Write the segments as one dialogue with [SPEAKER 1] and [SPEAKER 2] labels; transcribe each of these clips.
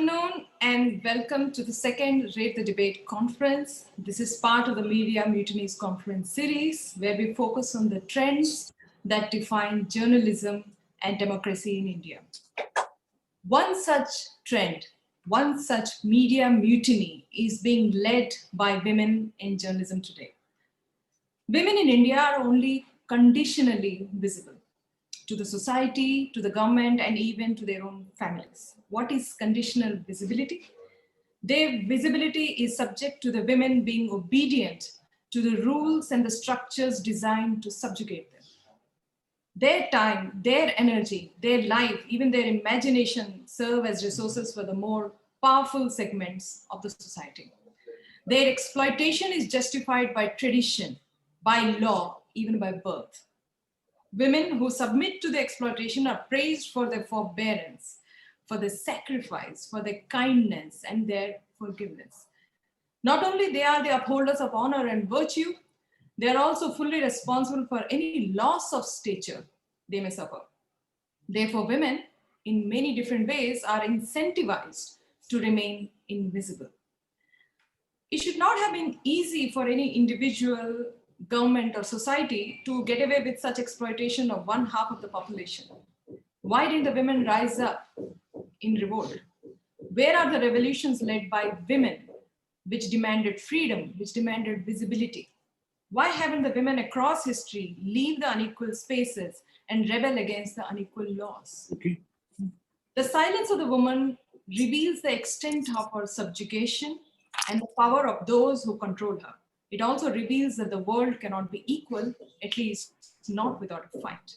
[SPEAKER 1] afternoon and welcome to the second Rate the Debate conference. This is part of the Media Mutinies conference series where we focus on the trends that define journalism and democracy in India. One such trend, one such media mutiny is being led by women in journalism today. Women in India are only conditionally visible to the society, to the government, and even to their own families. What is conditional visibility? Their visibility is subject to the women being obedient to the rules and the structures designed to subjugate them. Their time, their energy, their life, even their imagination serve as resources for the more powerful segments of the society. Their exploitation is justified by tradition, by law, even by birth. Women who submit to the exploitation are praised for their forbearance, for their sacrifice, for their kindness, and their forgiveness. Not only they are the upholders of honor and virtue, they are also fully responsible for any loss of stature they may suffer. Therefore, women, in many different ways, are incentivized to remain invisible. It should not have been easy for any individual, government, or society to get away with such exploitation of one half of the population. Why didn't the women rise up in revolt? Where are the revolutions led by women, which demanded freedom, which demanded visibility? Why haven't the women across history leave the unequal spaces and rebel against the unequal laws?
[SPEAKER 2] Okay.
[SPEAKER 1] The silence of the woman reveals the extent of her subjugation and the power of those who control her. It also reveals that the world cannot be equal, at least not without a fight.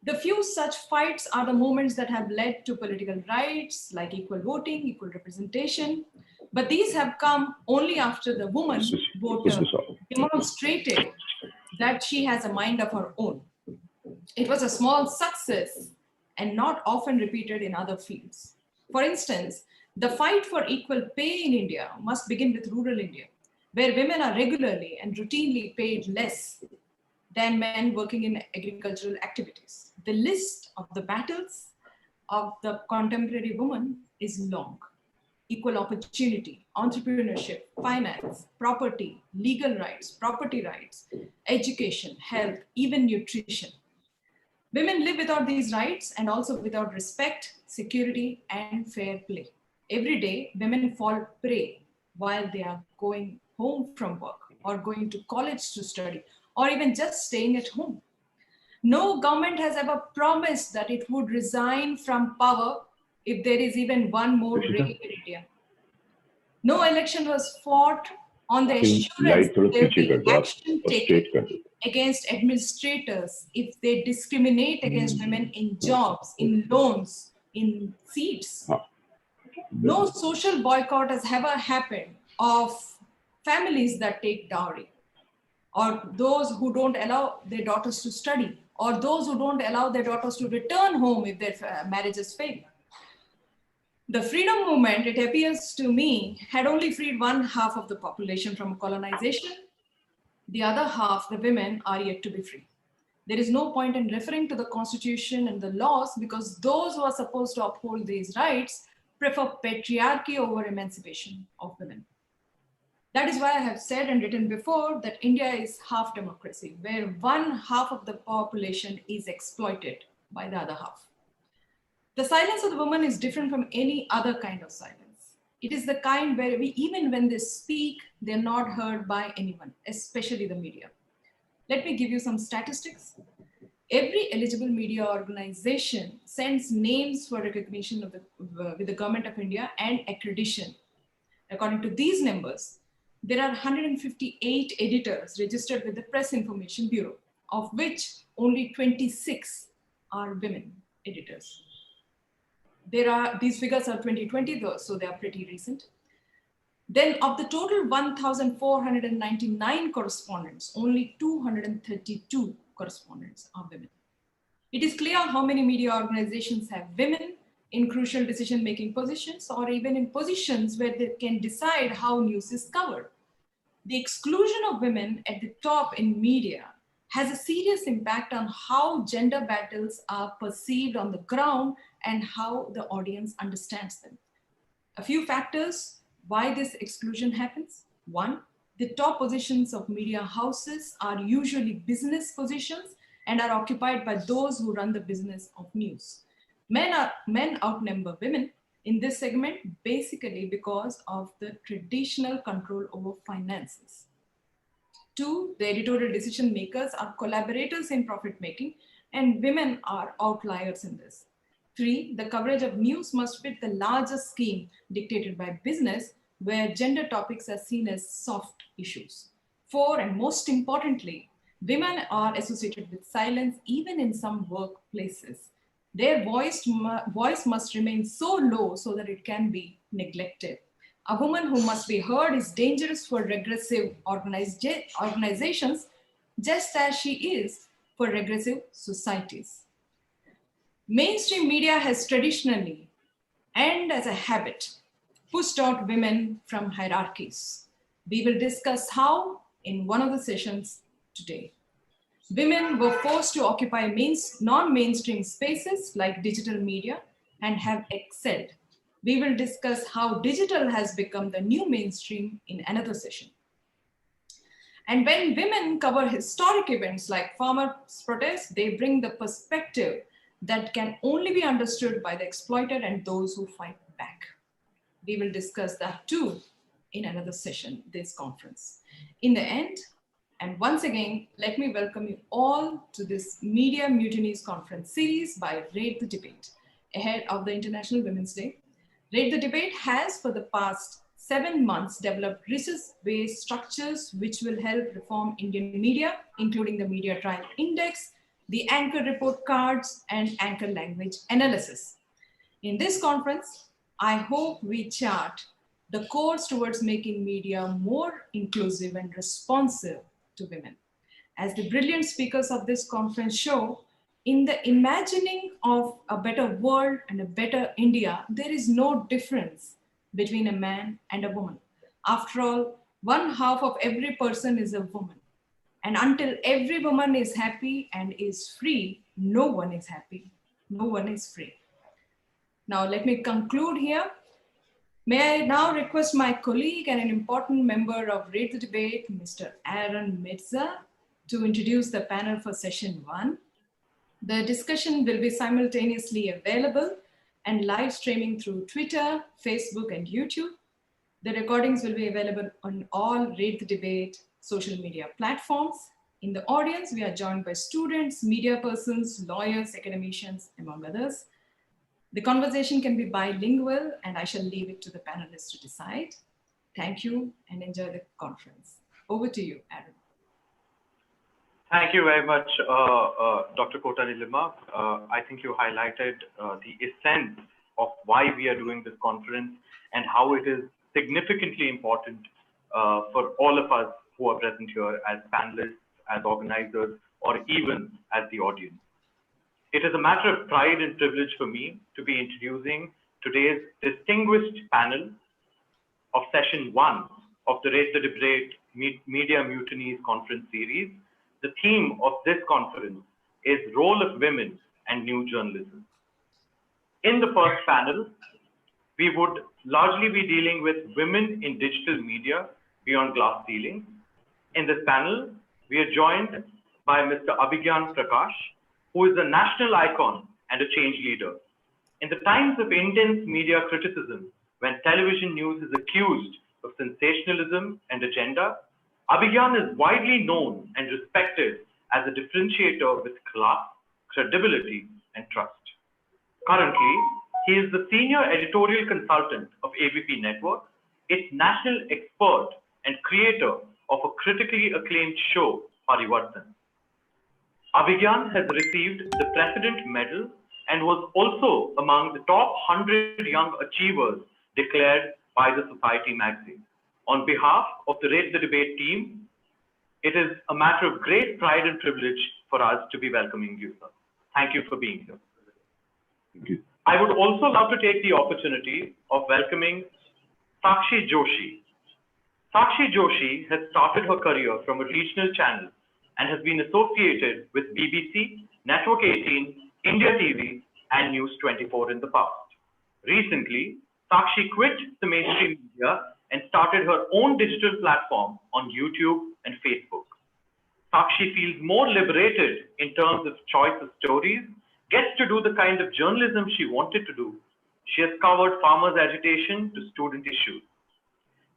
[SPEAKER 1] The few such fights are the moments that have led to political rights like equal voting, equal representation, but these have come only after the woman voter demonstrated that she has a mind of her own. It was a small success and not often repeated in other fields. For instance, the fight for equal pay in India must begin with rural India, where women are regularly and routinely paid less than men working in agricultural activities. The list of the battles of the contemporary woman is long. Equal opportunity, entrepreneurship, finance, property, legal rights, property rights, education, health, even nutrition. Women live without these rights and also without respect, security, and fair play. Every day, women fall prey while they are going home from work or going to college to study or even just staying at home. No government has ever promised that it would resign from power if there is even one more rape in India. No election was fought on the assurance that there will be action taken against administrators if they discriminate against women in jobs, in loans, in seats. No social boycott has ever happened of families that take dowry, or those who don't allow their daughters to study, or those who don't allow their daughters to return home if their marriages fail. The freedom movement, it appears to me, had only freed one half of the population from colonization. The other half, the women, are yet to be free. There is no point in referring to the constitution and the laws because those who are supposed to uphold these rights prefer patriarchy over emancipation of women. That is why I have said and written before that India is half democracy, where one half of the population is exploited by the other half. The silence of the woman is different from any other kind of silence. It is the kind where even when they speak, they're not heard by anyone, especially the media. Let me give you some statistics. Every eligible media organization sends names for recognition with the Government of India and accreditation. According to these numbers, there are 158 editors registered with the Press Information Bureau, of which only 26 are women editors. These figures are 2020 though, so they are pretty recent. Then of the total 1,499 correspondents, only 232 correspondents are women. It is clear how many media organizations have women in crucial decision-making positions or even in positions where they can decide how news is covered. The exclusion of women at the top in media has a serious impact on how gender battles are perceived on the ground and how the audience understands them. A few factors why this exclusion happens. One, the top positions of media houses are usually business positions and are occupied by those who run the business of news. Men outnumber women in this segment basically because of the traditional control over finances. Two, the editorial decision makers are collaborators in profit making, and women are outliers in this. Three, the coverage of news must fit the larger scheme dictated by business, where gender topics are seen as soft issues. Four, and most importantly, women are associated with silence even in some workplaces. Their voice must remain so low so that it can be neglected. A woman who must be heard is dangerous for regressive organizations, just as she is for regressive societies. Mainstream media has traditionally, and as a habit, pushed out women from hierarchies. We will discuss how in one of the sessions today. Women were forced to occupy non-mainstream spaces like digital media and have excelled. We will discuss how digital has become the new mainstream in another session. And when women cover historic events like farmers' protests, they bring the perspective that can only be understood by the exploited and those who fight back. We will discuss that too in another session, this conference. In the end, and once again, let me welcome you all to this Media Mutinies Conference series by Rate the Debate, ahead of the International Women's Day. Rate the Debate has, for the past 7 months, developed research-based structures which will help reform Indian media, including the Media Trial Index, the Anchor Report Cards, and Anchor Language Analysis. In this conference, I hope we chart the course towards making media more inclusive and responsive to women. As the brilliant speakers of this conference show, in the imagining of a better world and a better India, there is no difference between a man and a woman. After all, one half of every person is a woman. And until every woman is happy and is free, no one is happy, no one is free. Now let me conclude here. May I now request my colleague and an important member of Rate the Debate, Mr. Aaron Mirza, to introduce the panel for session 1. The discussion will be simultaneously available and live streaming through Twitter, Facebook, and YouTube. The recordings will be available on all Rate the Debate social media platforms. In the audience, we are joined by students, media persons, lawyers, academicians, among others. The conversation can be bilingual, and I shall leave it to the panelists to decide. Thank you and enjoy the conference. Over to you, Aaron.
[SPEAKER 2] Thank you very much, Dr. Kota Nilima. I think you highlighted the essence of why we are doing this conference and how it is significantly important for all of us who are present here as panelists, as organizers, or even as the audience. It is a matter of pride and privilege for me to be introducing today's distinguished panel of session 1 of the Rate the Debate Media Mutinies Conference series. The theme of this conference is Role of Women and New Journalism. In the first panel, we would largely be dealing with women in digital media beyond glass ceilings. In this panel, we are joined by Mr. Abhigyan Prakash, who is a national icon and a change leader. In the times of intense media criticism, when television news is accused of sensationalism and agenda, Abhigyan is widely known and respected as a differentiator with class, credibility, and trust. Currently, he is the senior editorial consultant of ABP Network, its national expert and creator of a critically acclaimed show, Parivartan. Abhigyan has received the President Medal and was also among the top 100 young achievers declared by the Society magazine. On behalf of the Rate the Debate team, it is a matter of great pride and privilege for us to be welcoming you, sir. Thank you for being here.
[SPEAKER 3] Thank you.
[SPEAKER 2] I would also love to take the opportunity of welcoming Sakshi Joshi. Sakshi Joshi has started her career from a regional channel and has been associated with BBC, Network 18, India TV, and News 24 in the past. Recently, Sakshi quit the mainstream media and started her own digital platform on YouTube and Facebook. Sakshi feels more liberated in terms of choice of stories, gets to do the kind of journalism she wanted to do. She has covered farmers' agitation to student issues.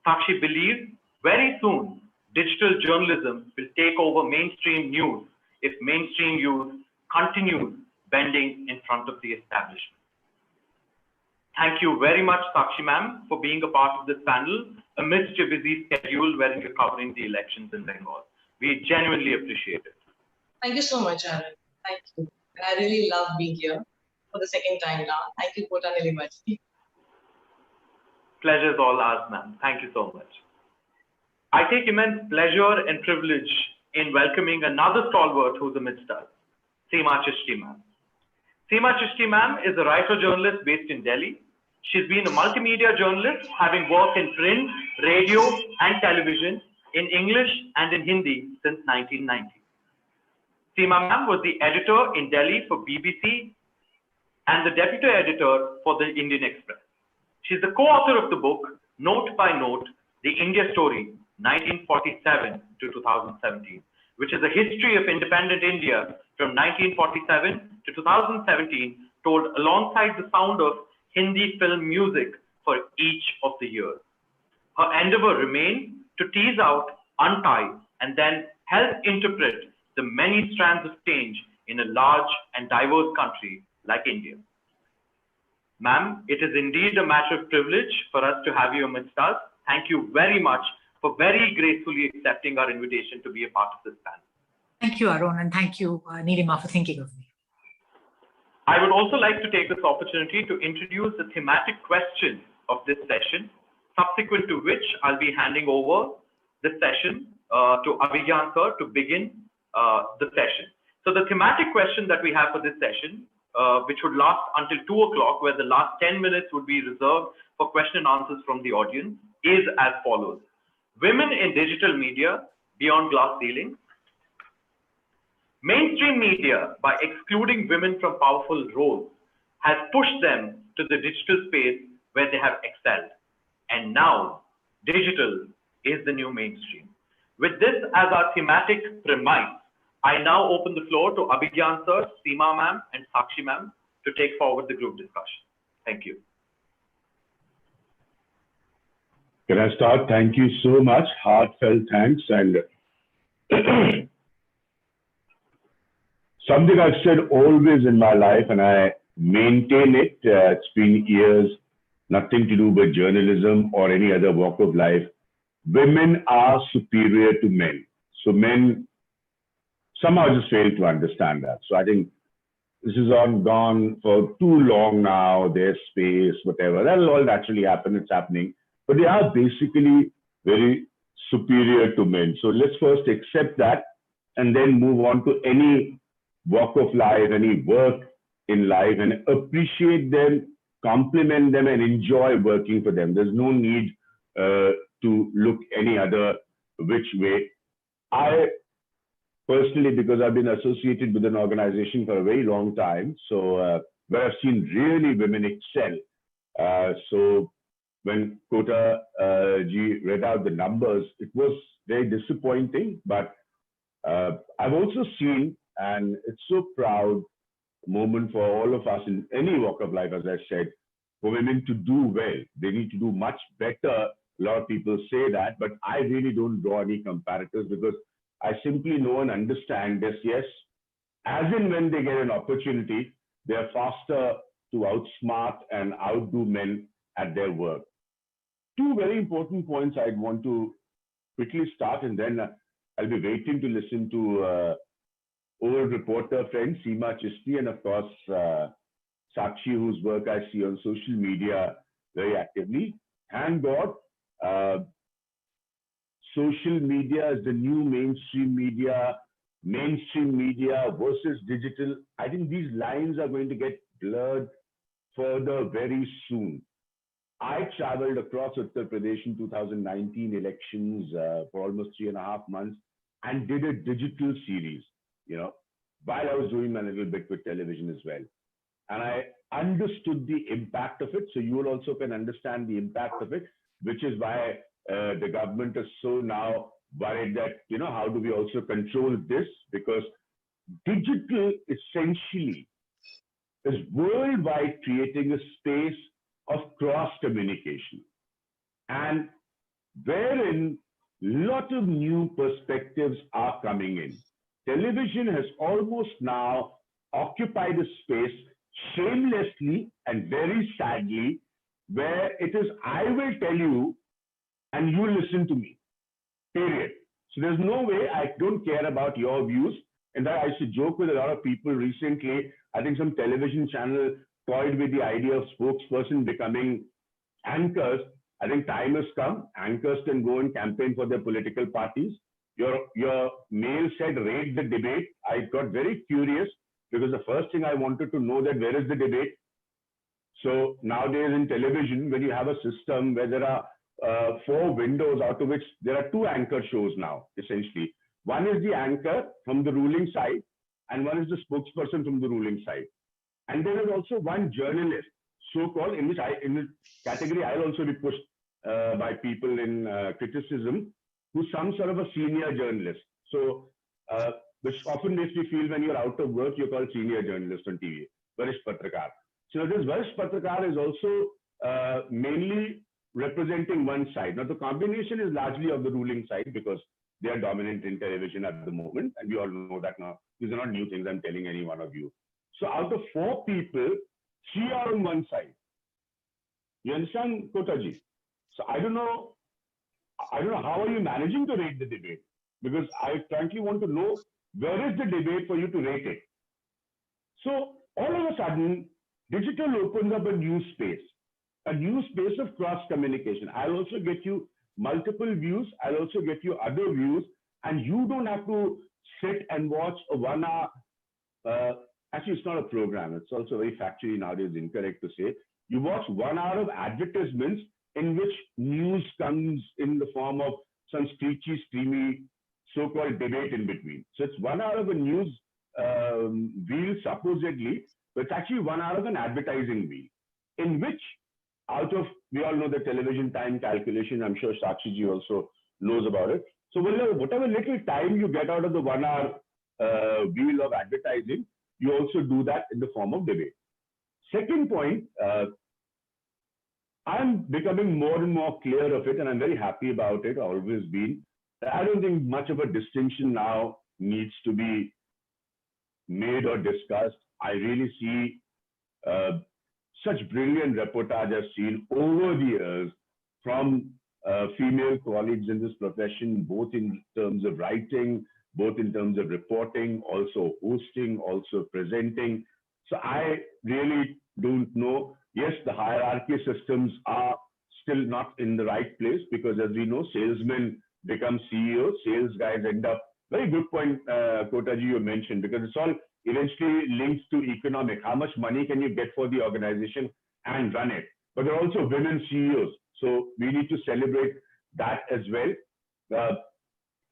[SPEAKER 2] Sakshi believes very soon digital journalism will take over mainstream news if mainstream news continues bending in front of the establishment. Thank you very much, Sakshi ma'am, for being a part of this panel amidst your busy schedule wherein you're covering the elections in Bengal. We genuinely appreciate it.
[SPEAKER 3] Thank you so much, Aaron. Thank you. And I really love being here for the second time now. Thank you, Kota Nilima.
[SPEAKER 2] Pleasure's all ours, ma'am. Thank you so much. I take immense pleasure and privilege in welcoming another stalwart who's amidst us, Seema Chishti ma'am. Seema Chishti ma'am is a writer-journalist based in Delhi. She's been a multimedia journalist, having worked in print, radio, and television in English and in Hindi since 1990. Seema ma'am was the editor in Delhi for BBC and the deputy editor for the Indian Express. She's the co-author of the book, Note by Note, The India Story, 1947 to 2017, which is a history of independent India from 1947 to 2017, told alongside the sound of Hindi film music for each of the years. Her endeavor remains to tease out, untie, and then help interpret the many strands of change in a large and diverse country like India. Ma'am, it is indeed a matter of privilege for us to have you amidst us. Thank you very much for very gracefully accepting our invitation to be a part of this panel.
[SPEAKER 4] Thank you, Arun, and thank you, Nilima, for thinking of me.
[SPEAKER 2] I would also like to take this opportunity to introduce the thematic question of this session, subsequent to which I'll be handing over the session to Abhigyan sir to begin the session. So the thematic question that we have for this session, which would last until 2 o'clock, where the last 10 minutes would be reserved for question and answers from the audience, is as follows. Women in digital media beyond glass ceilings. Mainstream media, by excluding women from powerful roles, has pushed them to the digital space where they have excelled. And now, digital is the new mainstream. With this as our thematic premise, I now open the floor to Abhigyan sir, Seema ma'am, and Sakshi ma'am to take forward the group discussion. Thank you.
[SPEAKER 5] Can I start? Thank you so much. Heartfelt thanks. And something I've said always in my life, and I maintain it. It's been years, nothing to do with journalism or any other walk of life. Women are superior to men. So men somehow just fail to understand that. So I think this is gone for too long now. There's space, whatever. That'll all naturally happen. It's happening. But they are basically very superior to men. So let's first accept that and then move on to any walk of life, any work in life, and appreciate them, compliment them, and enjoy working for them. There's no need to look any other which way. I personally, because I've been associated with an organization for a very long time, so where I've seen really women excel. So when Kota ji read out the numbers, it was very disappointing, but I've also seen, and it's so proud moment for all of us in any walk of life, as I said, for women to do well. They need to do much better. A lot of people say that, but I really don't draw any comparators because I simply know and understand this. Yes, as in when they get an opportunity, they're faster to outsmart and outdo men at their work. Two very important points I'd want to quickly start, and then I'll be waiting to listen to old reporter friend Seema Chishti, and of course Sakshi, whose work I see on social media very actively. Thank God, social media is the new mainstream media versus digital. I think these lines are going to get blurred further very soon. I traveled across Uttar Pradesh in 2019 elections for almost 3.5 months. and did a digital series, while I was doing my little bit with television as well. And I understood the impact of it. So you will also can understand the impact of it, which is why the government is so now worried that, how do we also control this? Because digital essentially is worldwide creating a space of cross communication, and wherein lot of new perspectives are coming in. Television has almost now occupied a space shamelessly and very sadly, where it is, I will tell you and you listen to me, period. So there's no way, I don't care about your views. In fact, I used to joke with a lot of people recently. I think some television channel toyed with the idea of spokesperson becoming anchors. I think time has come. Anchors can go and campaign for their political parties. Your mail said rate the debate. I got very curious because the first thing I wanted to know that where is the debate? So nowadays in television, when you have a system where there are 4 windows, out of which there are 2 anchor shows now, essentially. One is the anchor from the ruling side, and one is the spokesperson from the ruling side. And there is also one journalist, so-called, in which in this category I'll also be pushed by people in criticism, who's some sort of a senior journalist. So, which often makes me feel when you're out of work, you're called senior journalist on TV, Varish Patrakar. So this Varish Patrakar is also mainly representing one side. Now the combination is largely of the ruling side because they are dominant in television at the moment, and we all know that now. These are not new things I'm telling any one of you. So out of 4 people, 3 are on one side. You understand, Kotaji? So I don't know how are you managing to rate the debate, because I frankly want to know where is the debate for you to rate it. So all of a sudden, digital opens up a new space of cross communication. I'll also get you multiple views. I'll also get you other views, and you don't have to sit and watch a 1 hour. Actually, it's not a program. It's also very factually nowadays incorrect to say. You watch 1 hour of advertisements in which news comes in the form of some screechy, streamy, so-called debate in between. So it's 1 hour of a news wheel, supposedly, but it's actually 1 hour of an advertising wheel, in which we all know the television time calculation. I'm sure Sakshiji also knows about it. So whatever little time you get out of the 1 hour wheel of advertising, you also do that in the form of debate. Second point, I'm becoming more and more clear of it, and I'm very happy about it, always been. I don't think much of a distinction now needs to be made or discussed. I really see such brilliant reportage I've seen over the years from female colleagues in this profession, both in terms of writing, both in terms of reporting, also hosting, also presenting. So I really don't know. Yes, the hierarchy systems are still not in the right place, because as we know, salesmen become CEOs, sales guys end up. Very good point, Kotaji, you mentioned, because it's all eventually linked to economic. How much money can you get for the organization and run it? But there are also women CEOs. So we need to celebrate that as well.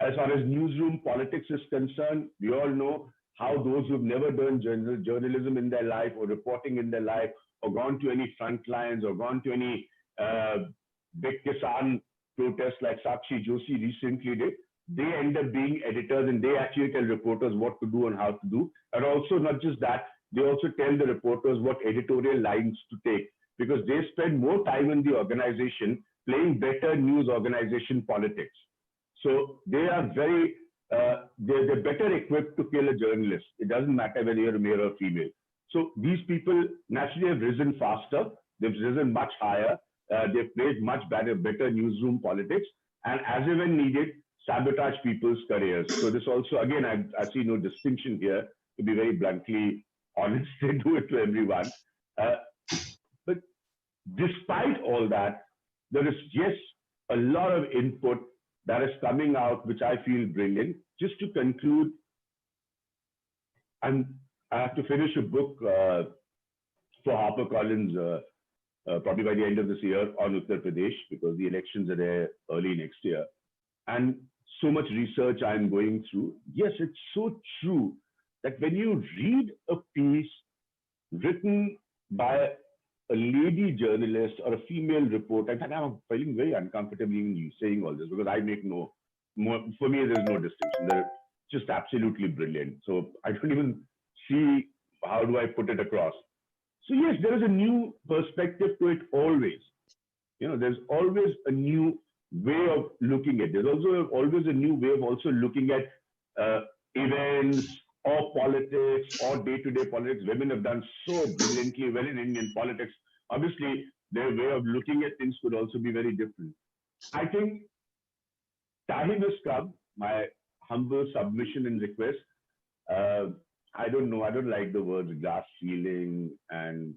[SPEAKER 5] As far as newsroom politics is concerned, we all know how those who've never done journalism in their life or reporting in their life, or gone to any front lines, or gone to any big Kisan protests like Sakshi Joshi recently did, they end up being editors, and they actually tell reporters what to do and how to do. And also not just that, they also tell the reporters what editorial lines to take, because they spend more time in the organization playing better news organization politics. So they are they're better equipped to kill a journalist. It doesn't matter whether you're a male or female. So these people naturally have risen faster. They've risen much higher. They've played much better newsroom politics, and as and when needed, sabotage people's careers. So this also, again, I see no distinction here. To be very bluntly honest, they do it to everyone. But despite all that, there is, yes, a lot of input that is coming out, which I feel brilliant. Just to conclude, I have to finish a book for HarperCollins probably by the end of this year on Uttar Pradesh, because the elections are there early next year. And so much research I'm going through. Yes, it's so true that when you read a piece written by a lady journalist or a female reporter, and I'm feeling very uncomfortable even saying all this because I make no more, for me, there's no distinction. They're just absolutely brilliant. So I don't even see how do I put it across. So yes, there is a new perspective to it always. You know, there's always a new way of looking at it. There's also always a new way of also looking at events or politics or day-to-day politics. Women have done so brilliantly well in Indian politics. Obviously, their way of looking at things could also be very different. I think time has come. My humble submission and request. I don't know. I don't like the words glass ceiling, and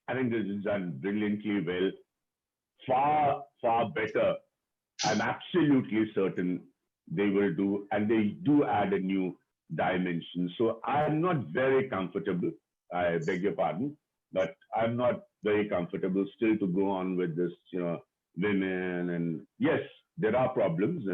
[SPEAKER 5] I think this is done brilliantly well. Far, far better. I'm absolutely certain they will do, and they do add a new dimension. So I'm not very comfortable. I beg your pardon, but I'm not very comfortable still to go on with this, you know, women. And yes, there are problems,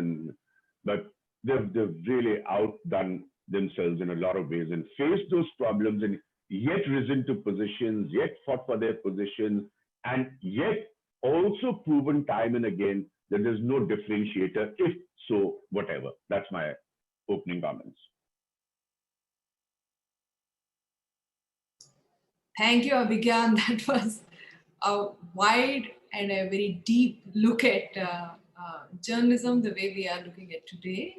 [SPEAKER 5] but they've really outdone themselves in a lot of ways and faced those problems and yet risen to positions, yet fought for their positions, and yet also proven time and again that there's no differentiator, if so, whatever. That's my opening comments.
[SPEAKER 1] Thank you, Abhigyan. That was a wide and a very deep look at journalism, the way we are looking at today,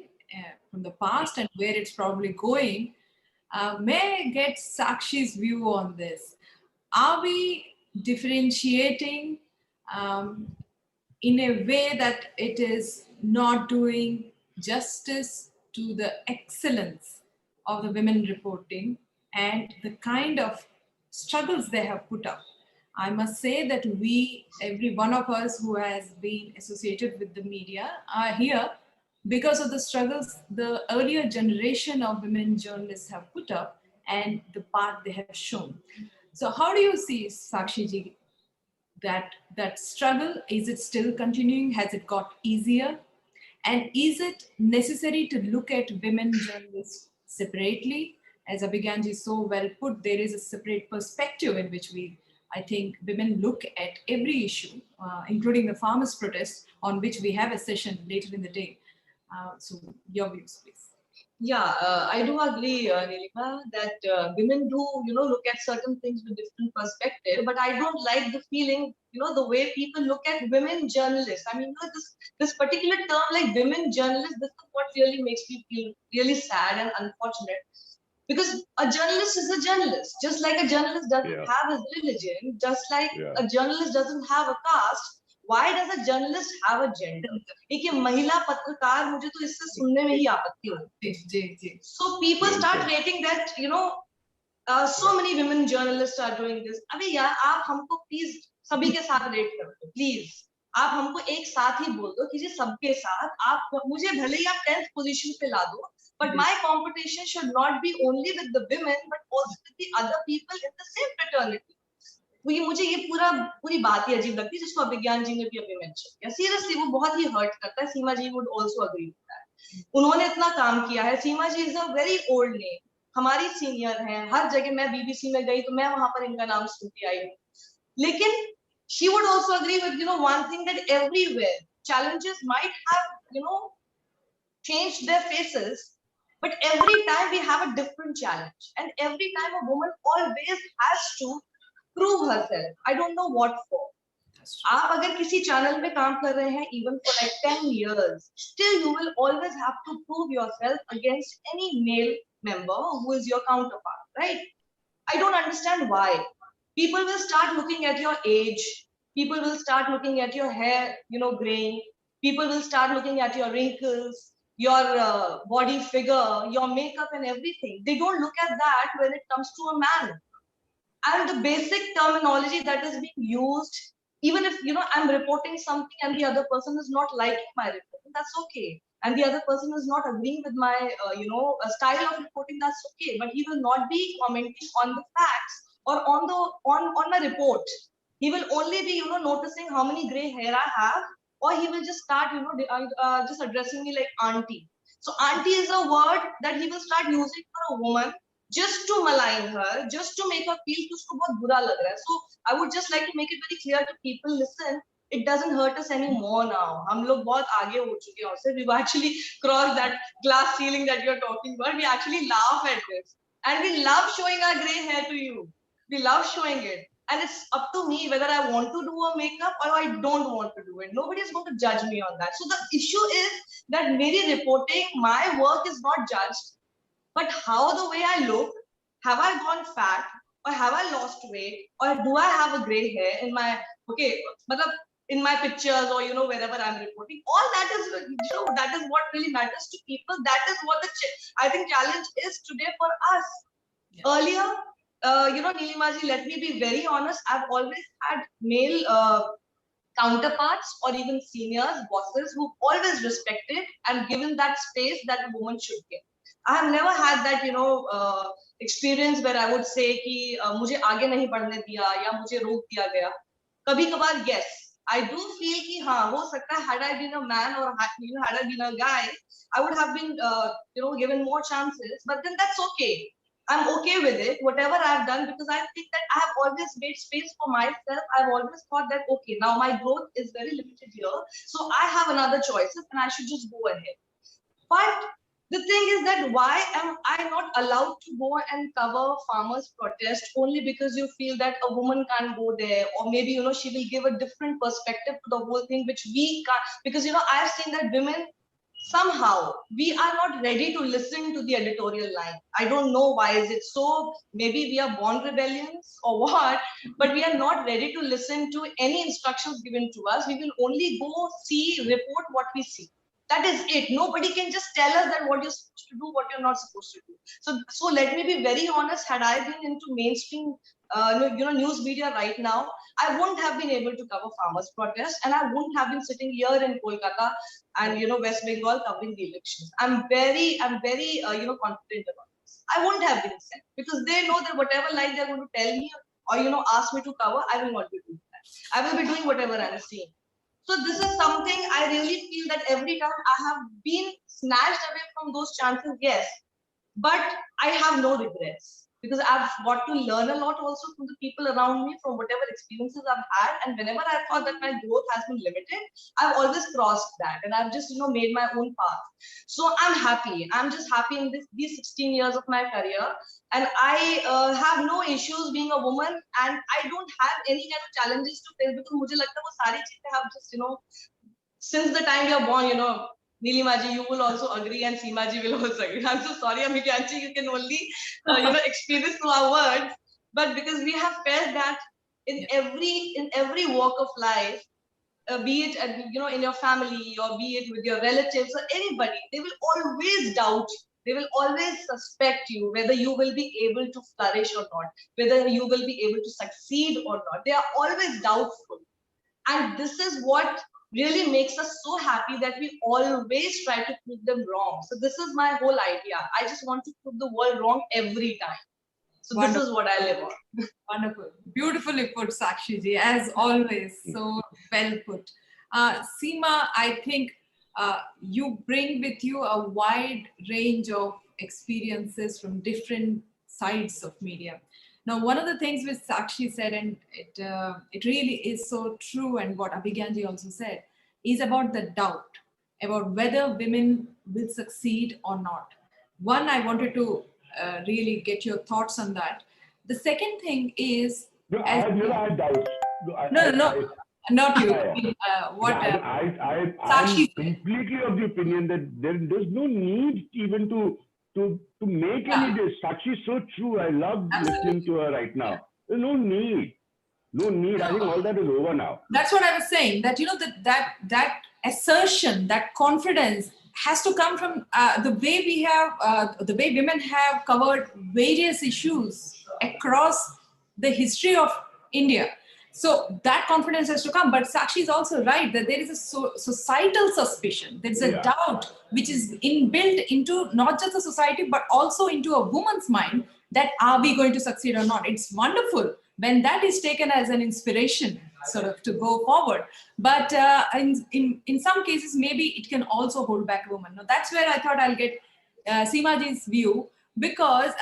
[SPEAKER 1] from the past and where it's probably going. May I get Sakshi's view on this? Are we differentiating in a way that it is not doing justice to the excellence of the women reporting and the kind of struggles they have put up? I must say that we, every one of us who has been associated with the media, are here because of the struggles the earlier generation of women journalists have put up and the path they have shown. So how do you see, Sakshi ji, that struggle? Is it still continuing? Has it got easier? And is it necessary to look at women journalists separately? As Abhigyan ji so well put, there is a separate perspective in which I think women look at every issue, including the farmers' protest, on which we have a session later in the day. So your views, please.
[SPEAKER 3] Yeah, I do agree, Nilima, that women do, look at certain things with different perspective. But I don't like the feeling, the way people look at women journalists. I mean, this particular term, like women journalists, this is what really makes me feel really sad and unfortunate. Because a journalist is a journalist, just like a journalist doesn't have his religion, just like a journalist doesn't have a caste. Why does a journalist have a gender? एक ये महिला पत्रकार, मुझे तो इससे सुनने में ही आपत्ति होती है. So people start rating that, so many women journalists are doing this. अबे यार, आप हमको please सभी के साथ rate कर दो, please. आप हमको एक साथ ही बोल दो कि जी सबके साथ. आप मुझे भले ही आप 10th position पे ला दो, but my competition should not be only with the women, but also with the other people in the same fraternity. मुझे ये पूरी बात ही अजीब लगती है, जिसको अभिज्ञान जी ने भी अभी मेंशन किया. सीरियसली वो बहुत ही हर्ट करता है. Seema ji would also agree with that. उन्होंने इतना काम किया है. Seema ji is a very old name, हमारी सीनियर हैं. हर जगह मैं बीबीसी में गई तो मैं वहां पर इनका नाम सुनती आई हूँ. लेकिन she would also agree with one thing, that everywhere challenges might have changed their faces, but every time we have a different challenge, and every time a woman always has to prove herself. I don't know what for. आप अगर किसी channel में काम कर रहे हैं, even for like 10 years, still you will always have to prove yourself against any male member who is your counterpart, right? I don't understand why. People will start looking at your age. People will start looking at your hair, graying. People will start looking at your wrinkles, your body figure, your makeup and everything. They don't look at that when it comes to a man. And the basic terminology that is being used, even if, I'm reporting something and the other person is not liking my reporting, that's okay. And the other person is not agreeing with my, style of reporting, that's okay. But he will not be commenting on the facts or on my report. He will only be, noticing how many gray hair I have or he will just start, just addressing me like auntie. So auntie is a word that he will start using for a woman just to malign her, just to make her feel कि उसको बहुत बुरा लग रहा है. So I would just like to make it very clear to people, listen, it doesn't hurt us anymore now. हम लोग बहुत आगे हो चुके हैं उससे. We've actually crossed that glass ceiling that you're talking about. We actually laugh at this. And we love showing our gray hair to you. We love showing it. And it's up to me whether I want to do a makeup or I don't want to do it. Nobody is going to judge me on that. So the issue is that मेरी reporting, my work is not judged. But how the way I look, have I gone fat or have I lost weight or do I have a gray hair in my, in my pictures or, wherever I'm reporting, all that is, that is what really matters to people. That is what I think challenge is today for us. Yeah. Earlier, Nilima ji, let me be very honest, I've always had male counterparts or even seniors, bosses who always respected and given that space that a woman should get. I have never had that, experience where I would say कि मुझे आगे नहीं बढ़ने दिया या मुझे रोक दिया गया. कभी-कभार yes, I do feel कि हाँ हो सकता है had I been a man or had I been a guy, I would have been given more chances. But then that's okay. I'm okay with it, whatever I've done, because I think that I have always made space for myself. I've always thought that, okay, now my growth is very limited here. So I have another choices and I should just go ahead. But the thing is that why am I not allowed to go and cover farmers' protest only because you feel that a woman can't go there, or maybe, she will give a different perspective to the whole thing, which we can't, because, I've seen that women, somehow we are not ready to listen to the editorial line. I don't know why is it so. Maybe we are born rebellions or what, but we are not ready to listen to any instructions given to us. We will only go see, report what we see. That is it. Nobody can just tell us that what you're supposed to do, what you're not supposed to do. So let me be very honest. Had I been into mainstream, news media right now, I wouldn't have been able to cover farmers' protests, and I wouldn't have been sitting here in Kolkata and West Bengal covering the elections. I'm very confident about this. I wouldn't have been sent because they know that whatever line they're going to tell me or ask me to cover, I will not be doing that. I will be doing whatever I'm seeing. So this is something I really feel that every time I have been snatched away from those chances, yes, but I have no regrets because I've got to learn a lot also from the people around me, from whatever experiences I've had. And whenever I thought that my growth has been limited, I've always crossed that and I've just, made my own path. So I'm happy. I'm just happy in these 16 years of my career. And I have no issues being a woman, and I don't have any kind of challenges to face because मुझे लगता है वो सारी चीजें have just, since the time you're born, Nilima ji, you will also agree, and Seema ji will also agree. I'm so sorry, Amikyanchi, you can only, explain this through our words, but because we have felt that in every walk of life, be it, in your family or be it with your relatives or anybody, they will always doubt you. They will always suspect you whether you will be able to flourish or not, whether you will be able to succeed or not. They are always doubtful. And this is what really makes us so happy that we always try to prove them wrong. So this is my whole idea. I just want to prove the world wrong every time. So wonderful. This is what I live on.
[SPEAKER 1] Wonderful. Beautifully put, Sakshi ji, as always. So well put. Seema, I think you bring with you a wide range of experiences from different sides of media. Now, one of the things which Sakshi said, and it really is so true, and what Abhigyanji also said, is about the doubt, about whether women will succeed or not. One, I wanted to really get your thoughts on that. The second thing is...
[SPEAKER 5] No, I have never had doubts.
[SPEAKER 1] No, not you.
[SPEAKER 5] I'm completely of the opinion that there's no need even to make any of this. Sakshi is so true. I love listening to her right now. There's no need. No need. I think all that is over now.
[SPEAKER 1] That's what I was saying. That that assertion, that confidence has to come from the way we have, the way women have covered various issues across the history of India. So that confidence has to come. But Sakshi is also right that there is a societal suspicion. There's a doubt which is inbuilt into not just the society, but also into a woman's mind that are we going to succeed or not? It's wonderful when that is taken as an inspiration sort of to go forward. But in some cases, maybe it can also hold back women. Now, that's where I thought I'll get Seemaji's view, because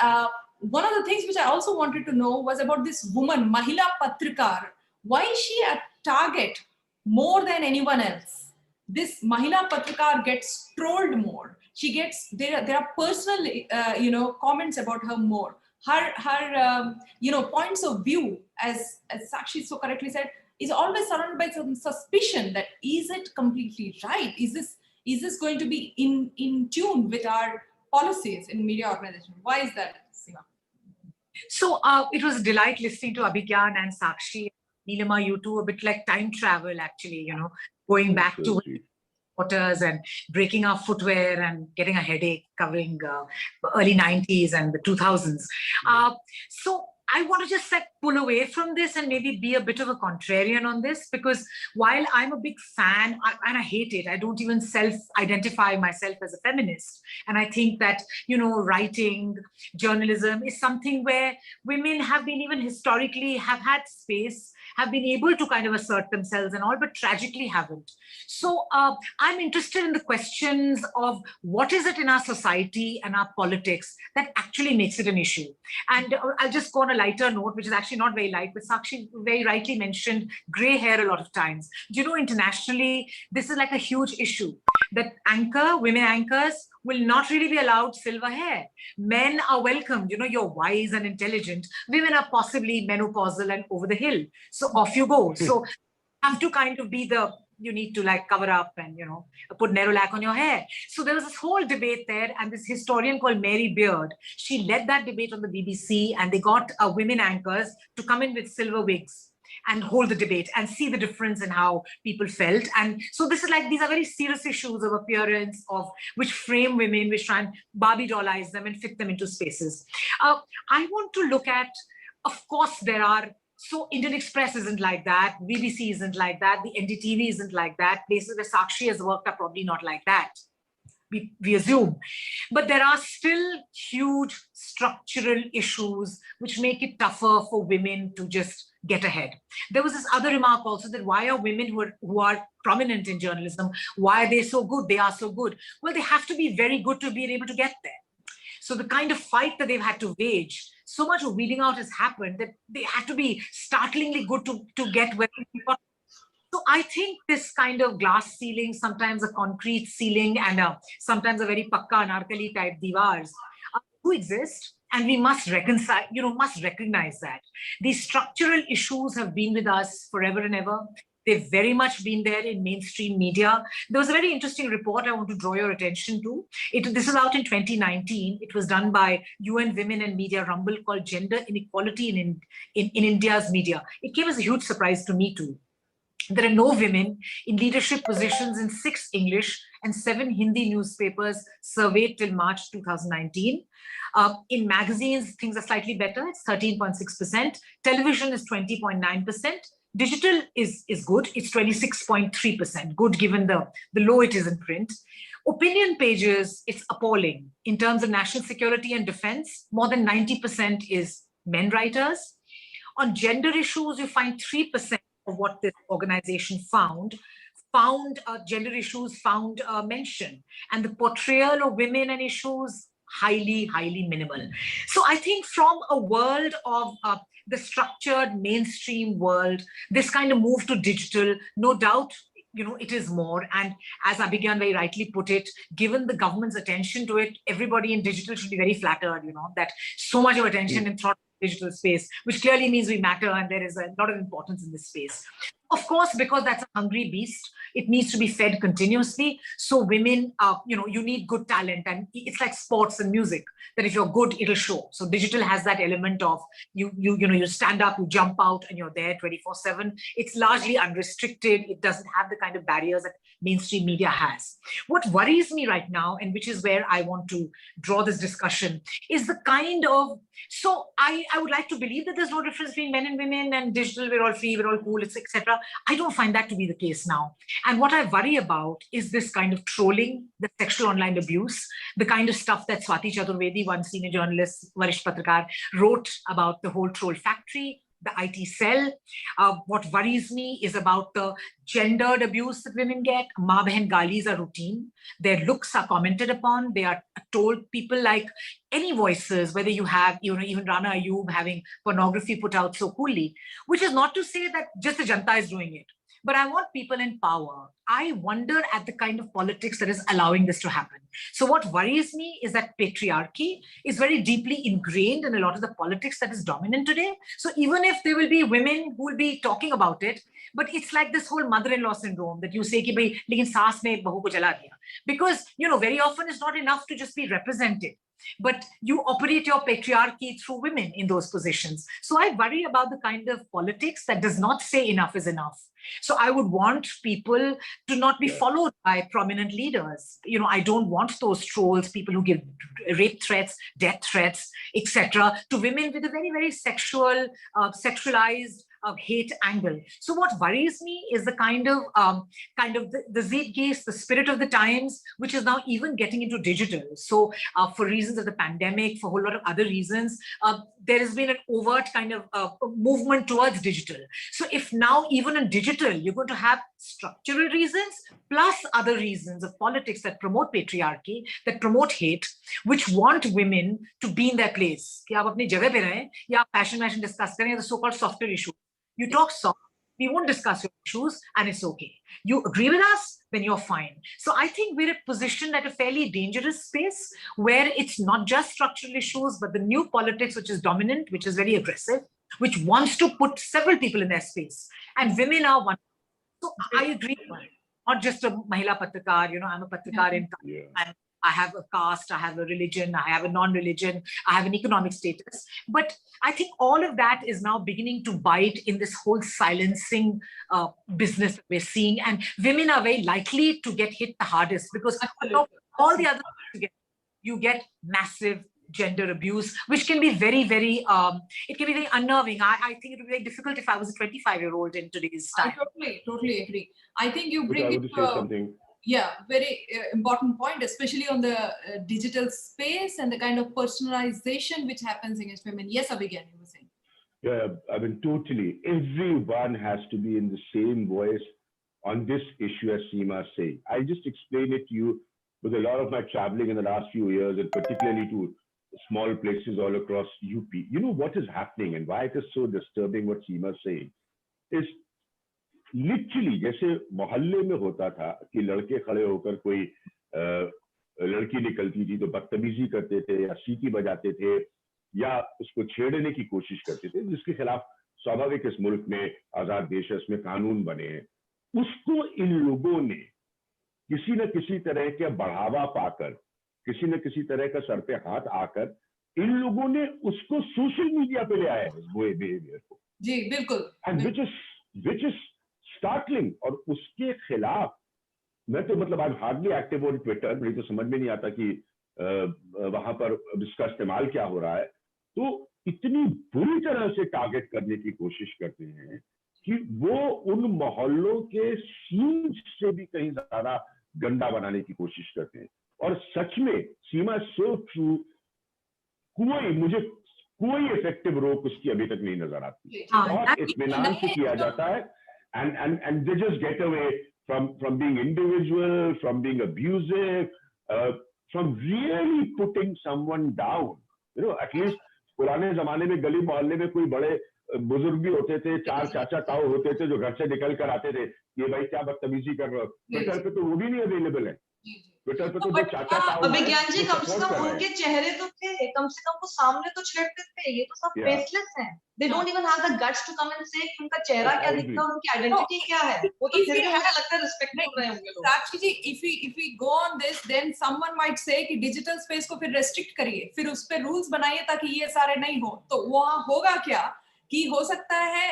[SPEAKER 1] one of the things which I also wanted to know was about this woman, Mahila Patrikar. Why is she a target more than anyone else? This Mahila Patrikar gets trolled more. She gets, there are personal, comments about her more. Her points of view, as Sakshi so correctly said, is always surrounded by some suspicion that is it completely right? Is this going to be in tune with our policies in media organization? Why is that, Seema?
[SPEAKER 4] So it was a delight listening to Abhigyan and Sakshi, Nilima, you two, a bit like time travel, actually, going back to waters and breaking our footwear and getting a headache, covering early 90s and the 2000s. So I want to just pull away from this and maybe be a bit of a contrarian on this, because while I'm a big fan, and I hate it, I don't even self-identify myself as a feminist. And I think that, writing, journalism is something where women have been, even historically, have had space, have been able to kind of assert themselves and all, but tragically haven't. So I'm interested in the questions of what is it in our society and our politics that actually makes it an issue. And I'll just go on a lighter note, which is actually not very light, but Sakshi very rightly mentioned gray hair a lot of times. Internationally, this is like a huge issue, that women anchors will not really be allowed silver hair. Men are welcomed, you're wise and intelligent. Women are possibly menopausal and over the hill. So off you go. So you have to kind of be you need to like cover up and, put Nerolac on your hair. So there was this whole debate there, and this historian called Mary Beard, she led that debate on the BBC, and they got women anchors to come in with silver wigs and hold the debate and see the difference in how people felt. And so this is like, these are very serious issues of appearance, of which frame women, which try and Barbie dollize them and fit them into spaces. I want to look at, of course, so Indian Express isn't like that, BBC isn't like that, the NDTV isn't like that, places where Sakshi has worked are probably not like that, we assume. But there are still huge structural issues which make it tougher for women to just get ahead. There was this other remark also, that why are women who are prominent in journalism, why are they so good? They are so good. Well, they have to be very good to be able to get there. So the kind of fight that they've had to wage, so much of weeding out has happened that they had to be startlingly good to get where they got. So I think this kind of glass ceiling, sometimes a concrete ceiling, and sometimes a very pakka anarkali type diwars do exist, and we must recognize that. These structural issues have been with us forever and ever. They've very much been there in mainstream media. There was a very interesting report I want to draw your attention to. This is out in 2019. It was done by UN Women and Media Rumble, called Gender Inequality in India's Media. It came as a huge surprise to me too. There are no women in leadership positions in 6 English and 7 Hindi newspapers surveyed till March 2019. In magazines, things are slightly better. It's 13.6%. Television is 20.9%. Digital is good. It's 26.3%. Good given the low it is in print. Opinion pages, it's appalling. In terms of national security and defense, more than 90% is men writers. On gender issues, you find 3% of what this organization found gender issues found mention. And the portrayal of women and issues, highly, highly minimal. So I think from a world of the structured mainstream world, this kind of move to digital, no doubt, it is more. And as Abhigyan very rightly put it, given the government's attention to it, everybody in digital should be very flattered, that so much of attention and thought digital space, which clearly means we matter and there is a lot of importance in this space. Of course, because that's a hungry beast, it needs to be fed continuously. So women, you need good talent, and it's like sports and music, that if you're good, it'll show. So digital has that element of you stand up, you jump out, and you're there 24/7. It's largely unrestricted. It doesn't have the kind of barriers that mainstream media has. What worries me right now, and which is where I want to draw this discussion, is the kind of, so I would like to believe that there's no difference between men and women and digital, we're all free, we're all cool, etc. I don't find that to be the case now. And what I worry about is this kind of trolling, the sexual online abuse, the kind of stuff that Swati Chaturvedi, one senior journalist, Varish Patrakar, wrote about the whole troll factory. the IT cell. What worries me is about the gendered abuse that women get. Maa behan galis are routine. Their looks are commented upon. They are told, people like any voices, whether you have, even Rana Ayub having pornography put out so coolly, which is not to say that just the Janta is doing it. But I want people in power. I wonder at the kind of politics that is allowing this to happen. So what worries me is that patriarchy is very deeply ingrained in a lot of the politics that is dominant today. So even if there will be women who will be talking about it, but it's like this whole mother-in-law syndrome that you say, ki bhai, lekin saas ne bahu ko jala diya. Because, very often it's not enough to just be represented, but you operate your patriarchy through women in those positions. So I worry about the kind of politics that does not say enough is enough. So I would want people to not be followed by prominent leaders. I don't want those trolls, people who give rape threats, death threats, etc., to women with a very, very sexualized hate angle. So what worries me is the kind of the zeitgeist, the spirit of the times, which is now even getting into digital. So for reasons of the pandemic, for a whole lot of other reasons, there has been an overt kind of movement towards digital. So if now even in digital, you're going to have structural reasons plus other reasons of politics that promote patriarchy, that promote hate, which want women to be in their place. कि आप अपनी जगह पे रहें, या आप passion discuss करें, the so-called softer issue. You talk soft, we won't discuss your issues, and it's okay. You agree with us, then you're fine. So I think we're positioned at a fairly dangerous space where it's not just structural issues, but the new politics, which is dominant, which is very aggressive, which wants to put several people in their space. And women are one. So I agree. Not just a Mahila Patrikar, I'm a Patrikar in and I have a caste, I have a religion, I have a non-religion, I have an economic status. But I think all of that is now beginning to bite in this whole silencing business we're seeing. And women are very likely to get hit the hardest because all the other things you get massive gender abuse, which can be very, very, it can be very unnerving. I think it would be very difficult if I was a 25-year-old in today's time.
[SPEAKER 1] I totally agree. I think you bring
[SPEAKER 5] it to something.
[SPEAKER 1] Yeah, very important point, especially on the digital space and the kind of personalization which happens against women. Yes, Abhigyan, you were saying.
[SPEAKER 5] Yeah, totally. Everyone has to be in the same voice on this issue, as Seema said. I just explained it to you with a lot of my traveling in the last few years, and particularly to small places all across UP. What is happening and why it is so disturbing what Seema is saying is literally जैसे मोहल्ले में होता था कि लड़के खड़े होकर कोई लड़की निकलती थी तो बदतमीजी करते थे या सीटी बजाते थे या उसको छेड़ने की कोशिश करते थे, जिसके खिलाफ स्वाभाविक इस मुल्क में आजाद देश है, इसमें कानून बने हैं, उसको इन लोगों ने किसी न किसी तरह के बढ़ावा पाकर, किसी न किसी तरह का सर पे हाथ आकर इन लोगों ने उसको सोशल मीडिया पे ले आया है वो बिहेवियर को।
[SPEAKER 1] जी बिल्कुल।
[SPEAKER 5] And which is startling। और उसके खिलाफ मैं तो I am hardly active on Twitter, मुझे तो समझ में नहीं आता कि वहां पर इसका इस्तेमाल क्या हो रहा है। तो इतनी बुरी तरह से टारगेट करने की कोशिश करते हैं कि वो उन मोहल्लों के सीन से भी कहीं ज्यादा गंदा बनाने की कोशिश करते हैं। और सच में सीमा सो ट्रू, कोई इफेक्टिव रोक उसकी अभी तक नहीं नजर आती और इत्मीनान से किया जाता है। And they just get away from being individual, from being abusive, from really putting someone down. At least पुराने जमाने में गली मोहल्ले में कोई बड़े बुजुर्ग भी होते थे, चार चाचा ताऊ होते थे जो घर से निकल कर आते थे, ये भाई क्या बदतमीजी कर रहे हो। ट्विटर पे तो वो भी नहीं अवेलेबल है। ट्विटर पे तो जो चाचा ताऊ
[SPEAKER 3] अभिज्ञान जी कम से कम उनके चेहरे तो थे, कम से कम वो सामने तो छेड़ते थे। ये तो सब फेसलेस हैं। They don't even have the guts to come and say उनका चेहरा क्या दिखता है, उनकी आइडेंटिटी क्या है। वो तो फिर भी मुझे लगता है रिस्पेक्ट कर रहे होंगे लोग।
[SPEAKER 1] साक्षी जी, if we go on this, then someone might say कि डिजिटल स्पेस को फिर रेस्ट्रिक्ट करिए, फिर उस पे रूल्स बनाइए ताकि ये सारे नहीं हो। तो वहाँ होगा क्या कि हो सकता है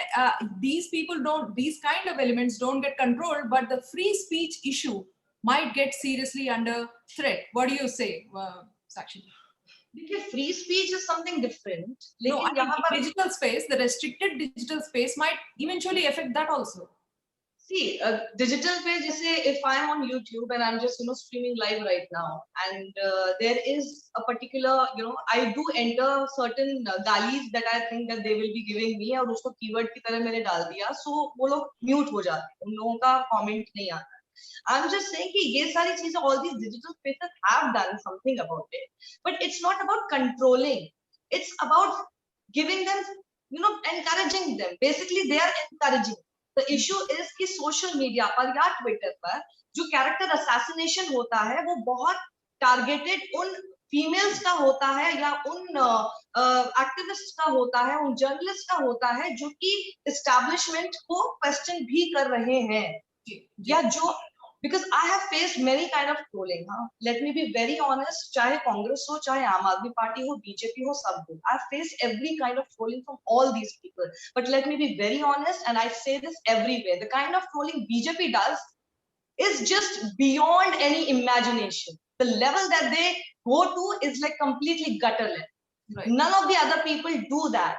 [SPEAKER 1] these kind of elements don't get controlled, but the free speech issue might get seriously under threat. What do you say, Sakshi?
[SPEAKER 3] Because free speech is something different.
[SPEAKER 1] No, I mean, digital space, the restricted digital space might eventually affect that also.
[SPEAKER 3] See, digital page, say if I'm on YouTube and I'm just, streaming live right now, and there is a particular, I do enter certain galis that I think that they will be giving me, और उसको keyword की तरह मैंने डाल दिया, so वो लोग mute हो जाते हैं, उन लोगों का comment नहीं आता. I'm just saying कि ये सारी चीजें, all these digital spaces have done something about it, but it's not about controlling. It's about giving them, encouraging them. Basically, they are encouraging. The issue is कि social media पर या Twitter पर जो character assassination होता है वो बहुत targeted उन फीमेल्स का होता है या उन एक्टिविस्ट का होता है, उन जर्नलिस्ट का होता है जो कि एस्टैब्लिशमेंट को क्वेश्चन भी कर रहे हैं या जो because I have faced many kind of trolling. Let me be very honest, चाहे कांग्रेस हो, चाहे आम आदमी पार्टी हो, बीजेपी हो, सब हो. I have faced every kind of trolling from all these people. But let me be very honest, and I say this everywhere. The kind of trolling BJP does is just beyond any imagination. The level that they go to is like completely gutter level. Right. None of the other people do that.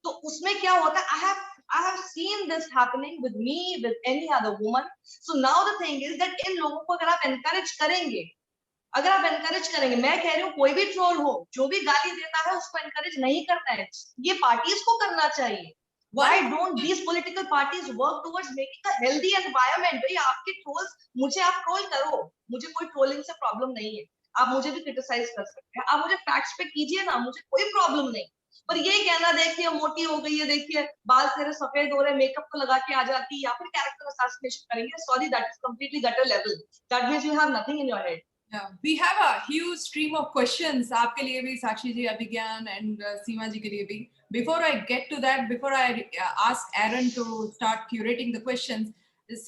[SPEAKER 3] So उसमें क्या होता है? I have seen this happening with me, with any other woman. So now the thing is that इन लोगों को अगर आप encourage करेंगे, मैं कह रही हूँ कोई भी ट्रोल हो, जो भी गाली देता है उसको encourage नहीं करना है. ये parties को करना चाहिए. Why don't these political parties work towards making a healthy environment? भाई आपके trolls, मुझे आप troll करो, मुझे कोई trolling से problem नहीं है. आप मुझे भी criticize कर सकते हैं. आप मुझे facts पे कीजिए ना, मुझे कोई problem नहीं. पर ये कहना, देखिए मोटी हो गई है, देखिए बाल तेरे सफेद हो रहे, मेकअप को लगा के आ जाती है, या फिर कैरेक्टर असैसिनेशन करेंगे, sorry, that is completely gutter level. That means you have nothing in your head.
[SPEAKER 1] Yeah, we have a huge stream of questions आपके लिए भी, साक्षी जी, अभिज्ञान and सीमा जी के लिए भी. Before I get to that, before I ask Aaron to start curating the questions,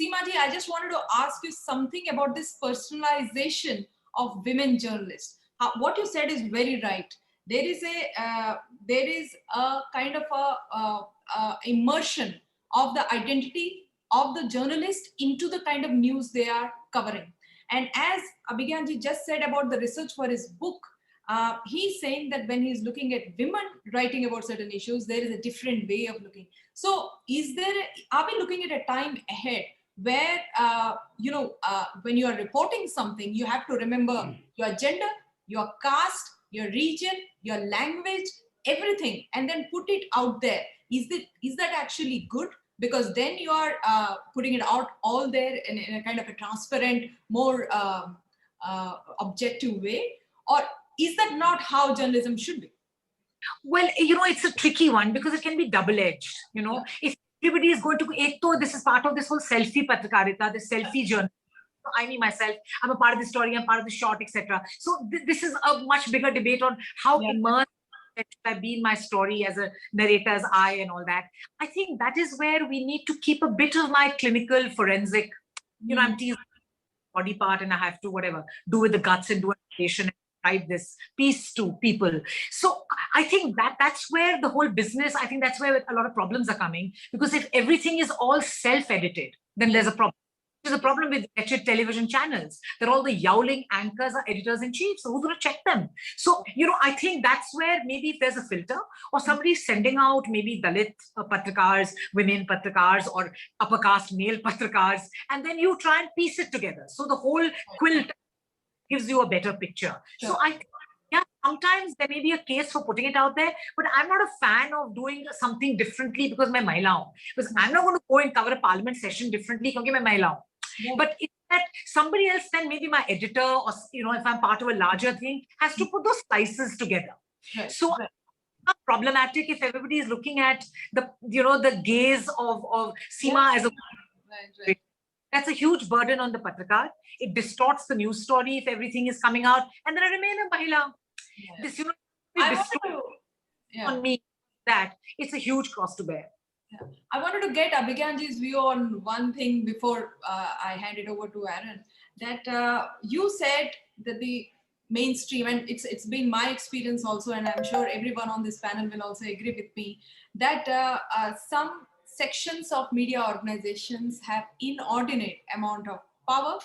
[SPEAKER 1] Seema ji, I just wanted to ask you something about this personalization of women journalists. What you said is very right. There is a kind of a immersion of the identity of the journalist into the kind of news they are covering. And as Abhigyan ji just said about the research for his book, he's saying that when he's looking at women writing about certain issues, there is a different way of looking. So are we looking at a time ahead where, when you are reporting something, you have to remember your gender, your caste, your region, your language, everything, and then put it out there? Is that actually good? Because then you are putting it out all there in a kind of a transparent, more objective way? Or is that not how journalism should be?
[SPEAKER 4] Well, it's a tricky one because it can be double-edged. Yeah. If everybody is going to, this is part of this whole selfie patrakarita, this selfie journalism. I mean myself, I'm a part of the story, I'm part of the shot, etc. So this is a much bigger debate on how immersed should I be in my story as a narrator's eye and all that. I think that is where we need to keep a bit of my clinical forensic, I'm teasing body part and I have to do with the guts and do a narration and write this piece to people. So I think that's where the whole business, I think that's where a lot of problems are coming, because if everything is all self-edited, then there's a problem. There's a problem with wretched television channels. They're all the yowling anchors are editors-in-chief. So who's going to check them? So, I think that's where maybe if there's a filter or somebody's sending out maybe Dalit patrikars, women patrikars, or upper caste male patrikars, and then you try and piece it together. So the whole quilt gives you a better picture. Sure. So I think, sometimes there may be a case for putting it out there, but I'm not a fan of doing something differently because I'm Mahila. Because I'm not going to go and cover a parliament session differently because I'm Mahila. Yeah. But it's that somebody else, then maybe my editor, or if I'm part of a larger thing, has to put those slices together. Right. So it's not problematic if everybody is looking at the gaze of Seema as a right. That's a huge burden on the patrikar. It distorts the news story if everything is coming out, and then I remain a Mahila. Yeah. This on me, that it's a huge cross to bear.
[SPEAKER 1] Yeah. I wanted to get Abhigyanji's view on one thing before I hand it over to Aaron. That you said that the mainstream, and it's been my experience also, and I'm sure everyone on this panel will also agree with me, that some sections of media organizations have inordinate amount of power,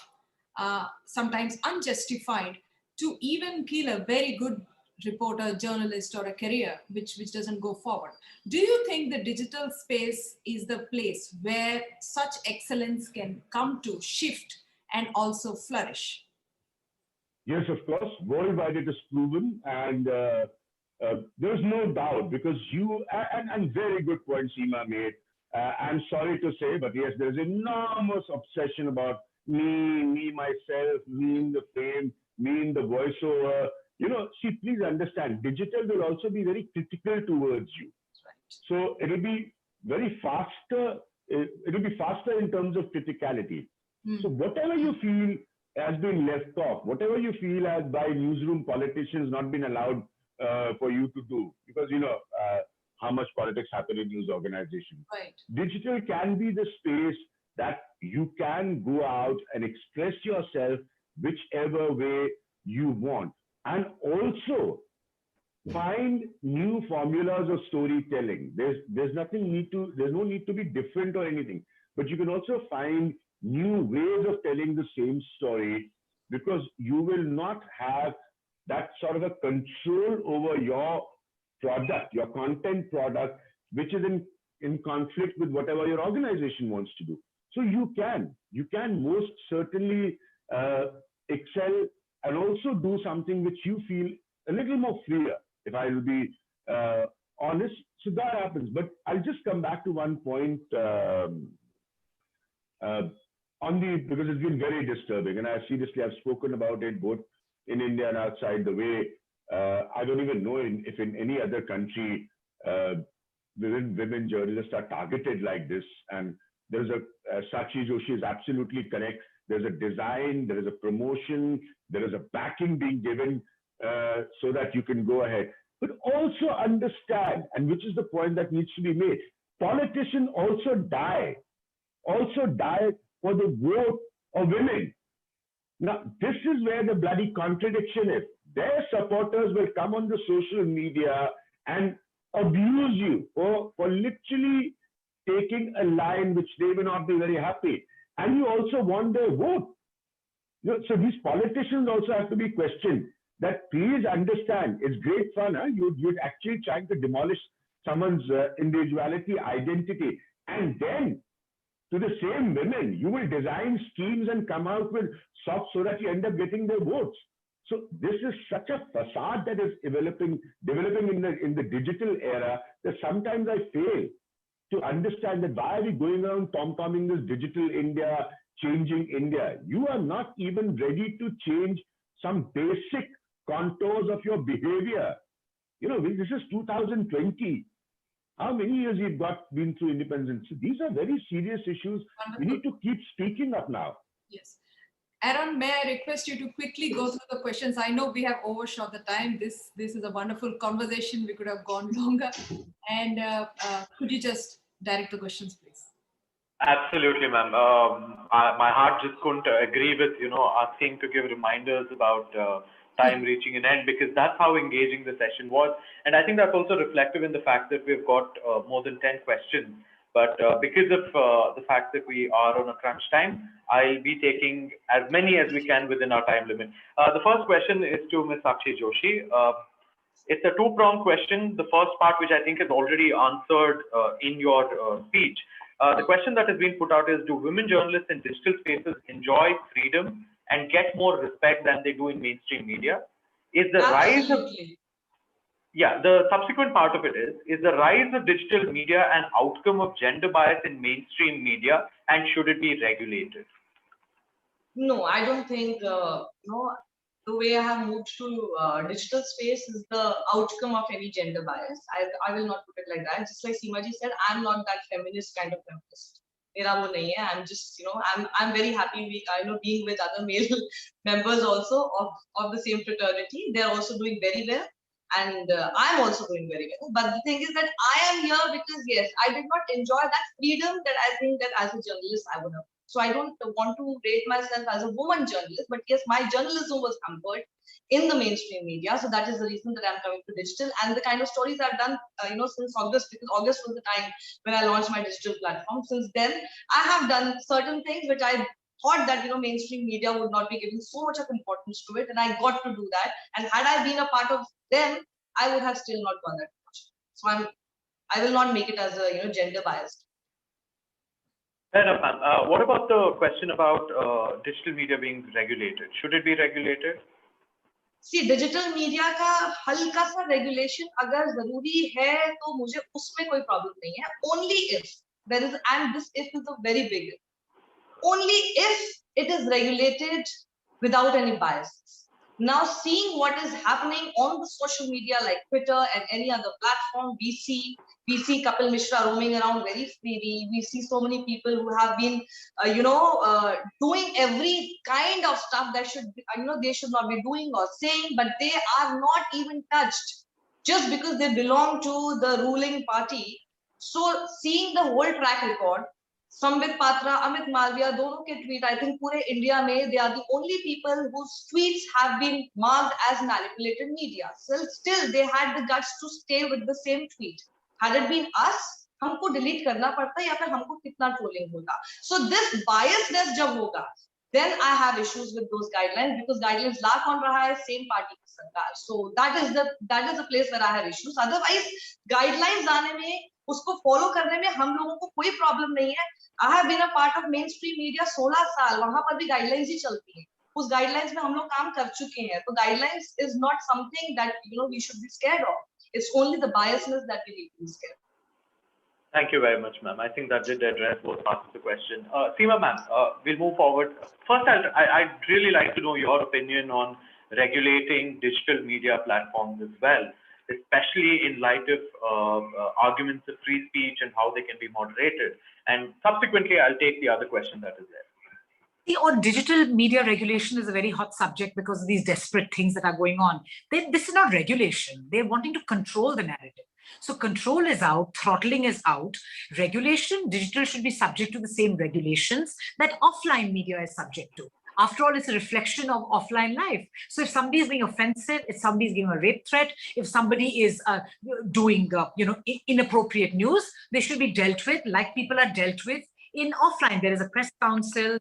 [SPEAKER 1] sometimes unjustified, to even kill a very good reporter, journalist, or a career which doesn't go forward. Do you think the digital space is the place where such excellence can come to shift and also flourish?
[SPEAKER 5] Yes, of course. Worldwide, it is proven, and there's no doubt because and very good point Seema made. I'm sorry to say, but yes, there's enormous obsession about me, myself, me in the fame, me in the voiceover. See, please understand, digital will also be very critical towards you. So it'll be very faster. It'll be faster in terms of criticality. So whatever you feel has been left off, whatever you feel has by newsroom politicians not been allowed for you to do, because how much politics happen in news organizations.
[SPEAKER 1] Right.
[SPEAKER 5] Digital can be the space that you can go out and express yourself whichever way you want, and also find new formulas of storytelling. There's no need to be different or anything, but you can also find new ways of telling the same story, because you will not have that sort of a control over your product, your content product, which is in conflict with whatever your organization wants to do. So you can most certainly excel and also do something which you feel a little more freer, if I will be honest. So that happens. But I'll just come back to one point because it's been very disturbing, and seriously, I've spoken about it both in India and outside. The way I don't even know if in any other country women journalists are targeted like this. And there's Sakshi Joshi is absolutely correct. There's a design, there is a promotion, there is a backing being given so that you can go ahead. But also understand, and which is the point that needs to be made, politicians also die for the vote of women. Now, this is where the bloody contradiction is. Their supporters will come on the social media and abuse you for literally taking a line which they may not be very happy. And you also want their vote. So these politicians also have to be questioned. That please understand, it's great fun. You're actually trying to demolish someone's individuality, identity. And then to the same women, you will design schemes and come out with soft so that you end up getting their votes. So this is such a facade that is developing in the digital era that sometimes I fail to understand that why are we going around tom-tomming this digital India, changing India? You are not even ready to change some basic contours of your behavior. This is 2020. How many years you've been through independence? These are very serious issues.
[SPEAKER 1] Wonderful.
[SPEAKER 5] We need to keep speaking up now.
[SPEAKER 1] Yes. Aaron, may I request you to quickly go through the questions? I know we have overshot the time. This is a wonderful conversation. We could have gone longer. And could you just direct the questions, please?
[SPEAKER 2] Absolutely, ma'am. My heart just couldn't agree with, asking to give reminders about time reaching an end, because that's how engaging the session was. And I think that's also reflective in the fact that we've got more than 10 questions. But because of the fact that we are on a crunch time, I'll be taking as many as we can within our time limit. The first question is to Ms. Sakshi Joshi. It's a two-pronged question. The first part, which I think is already answered in your speech. The question that has been put out is, do women journalists in digital spaces enjoy freedom and get more respect than they do in mainstream media? Is the rise of... Yeah, the subsequent part of it is the rise of digital media an outcome of gender bias in mainstream media, and should it be regulated?
[SPEAKER 3] No, I don't think, the way I have moved to digital space is the outcome of any gender bias. I will not put it like that. Just like Seema ji said, I'm not that feminist kind of feminist. I'm just, I'm very happy being with other male members also of the same fraternity. They're also doing very well. And I'm also doing very well. But the thing is that I am here because, yes, I did not enjoy that freedom that I think that as a journalist I would have. So I don't want to rate myself as a woman journalist, but yes, my journalism was hampered in the mainstream media. So that is the reason that I'm coming to digital, and the kind of stories I've done, since August, because August was the time when I launched my digital platform. Since then, I have done certain things which I thought that, mainstream media would not be giving so much of importance to it, and I got to do that. And had I been a part of them, I would have still not gone that much. So I will not make it as a, gender biased.
[SPEAKER 2] Fair enough, ma'am. What about the question about digital media being regulated? Should it be regulated?
[SPEAKER 3] See, digital media का हल्का सा regulation अगर जरूरी है तो मुझे उसमें कोई problem नहीं है. Only if there is, and this if is a very big if. Only if it is regulated without any biases. Now, seeing what is happening on the social media like Twitter and any other platform, we see Kapil Mishra roaming around very freely. We see so many people who have been, doing every kind of stuff that should, they should not be doing or saying, but they are not even touched just because they belong to the ruling party. So, seeing the whole track record, Sambit Patra, Amit Malviya, dono ke tweet, I think pure India mein, they are the only people whose tweets have been marked as manipulated media. So still, they had the guts to stay with the same tweet. Had it been us, हमको delete करना पड़ता या फिर हमको कितना trolling होगा. So this biasness जब होगा, then I have issues with those guidelines because guidelines ला कौन रहा है, same party की सरकार. So that is the place where I have issues. Otherwise, guidelines लाने में, उसको follow करने में हम लोगों को कोई problem नहीं है. I have been a part of mainstream media 16 साल, वहां पर भी guidelines ही चलती हैं. उस guidelines में हम लोग काम कर चुके हैं. तो guidelines is not something that we should be scared of. It's only the biasness that we need to be scared.
[SPEAKER 2] Thank you very much, ma'am. I think that did address both parts of the question. Seema ma'am, we'll move forward. First, I'd really like to know your opinion on regulating digital media platforms as well, especially in light of arguments of free speech and how they can be moderated. And subsequently, I'll take the other question that is there.
[SPEAKER 4] See, on digital media regulation is a very hot subject because of these desperate things that are going on. This is not regulation. They're wanting to control the narrative. So control is out, throttling is out. Regulation, digital should be subject to the same regulations that offline media is subject to. After all, it's a reflection of offline life. So if somebody is being offensive, if somebody is giving a rape threat, if somebody is doing inappropriate news, they should be dealt with like people are dealt with in offline. There is a press council.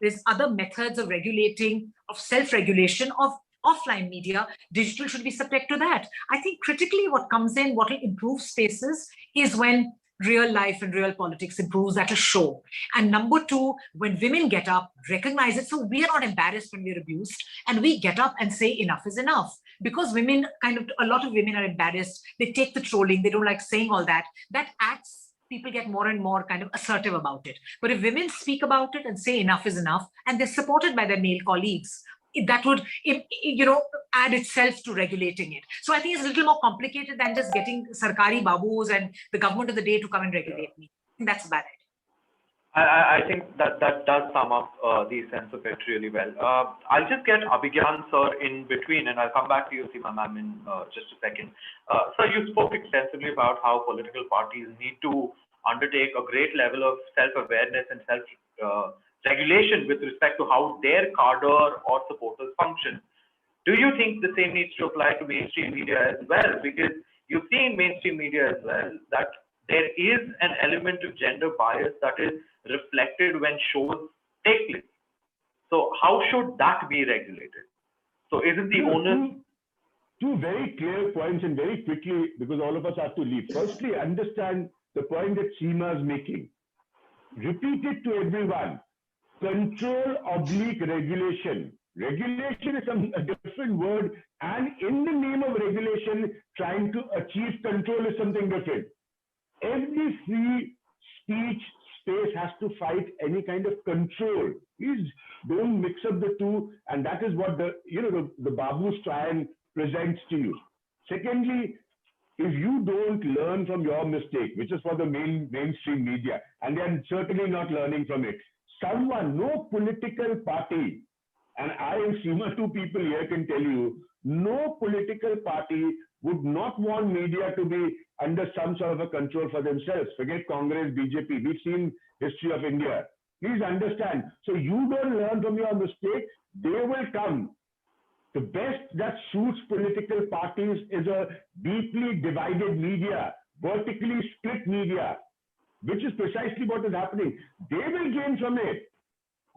[SPEAKER 4] There's other methods of regulating, of self-regulation of offline media. Digital should be subject to that. I think critically what comes in, what will improve spaces is when real life and real politics improves at a show. And number two, when women get up, recognize it. So we are not embarrassed when we're abused and we get up and say enough is enough. Because women a lot of women are embarrassed. They take the trolling. They don't like saying all that. That acts, people get more and more kind of assertive about it. But if women speak about it and say enough is enough, and they're supported by their male colleagues, that would, add itself to regulating it. So I think it's a little more complicated than just getting Sarkari Babus and the government of the day to come and regulate me. That's a bad idea.
[SPEAKER 2] I think that does sum up the sense of it really well. I'll just get Abhigyan sir in between, and I'll come back to you, Seema ma'am, in just a second. Sir, you spoke extensively about how political parties need to undertake a great level of self-awareness and self-regulation with respect to how their cadre or supporters function. Do you think the same needs to apply to mainstream media as well? Because you see in mainstream media as well that there is an element of gender bias that is reflected when shows take place. So how should that be regulated? So isn't the onus...
[SPEAKER 5] Two very clear points, and very quickly, because all of us have to leave. Firstly, understand the point that Seema is making. Repeat it to everyone. Control/regulation. Regulation is a different word, and in the name of regulation, trying to achieve control is something different. Every free speech space has to fight any kind of control. Please don't mix up the two, and that is what the Babus try and present to you. Secondly, if you don't learn from your mistake, which is for the mainstream media, and they are certainly not learning from it, no political party, and I and Seema, two people here can tell you, no political party would not want media to be under some sort of a control for themselves. Forget Congress, BJP. We've seen history of India. Please understand. So you don't learn from your mistake, they will come. The best that suits political parties is a deeply divided media, vertically split media, which is precisely what is happening. They will gain from it.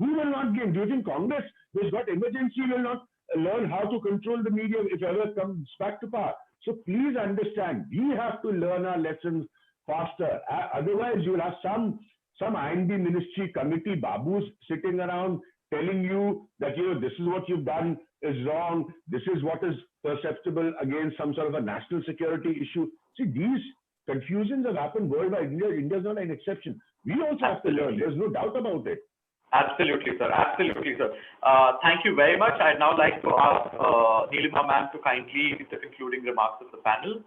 [SPEAKER 5] Who will not gain? Do you think Congress, which got emergency, will not learn how to control the media if ever comes back to power? So please understand, we have to learn our lessons faster. Otherwise, you will have some IND ministry committee babus sitting around telling you that, this is what you've done is wrong. This is what is perceptible against some sort of a national security issue. See, these confusions have happened worldwide. India is not an exception. We also have to learn. There's no doubt about it.
[SPEAKER 2] Absolutely, sir. Absolutely, sir. Thank you very much. I'd now like to ask Nilima ma'am to kindly give the concluding remarks of the panel.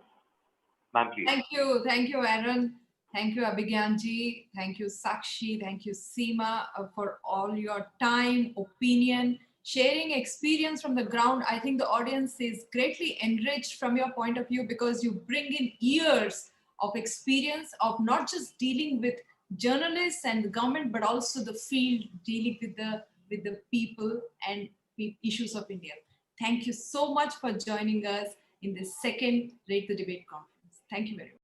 [SPEAKER 2] Ma'am, please.
[SPEAKER 1] Thank you, Aaron. Thank you, Abhigyan-ji. Thank you, Sakshi. Thank you, Seema, for all your time, opinion, sharing experience from the ground. I think the audience is greatly enriched from your point of view because you bring in years of experience of not just dealing with journalists and the government, but also the field dealing with the people and issues of India. Thank you so much for joining us in this second Rate the Debate conference. Thank you very much.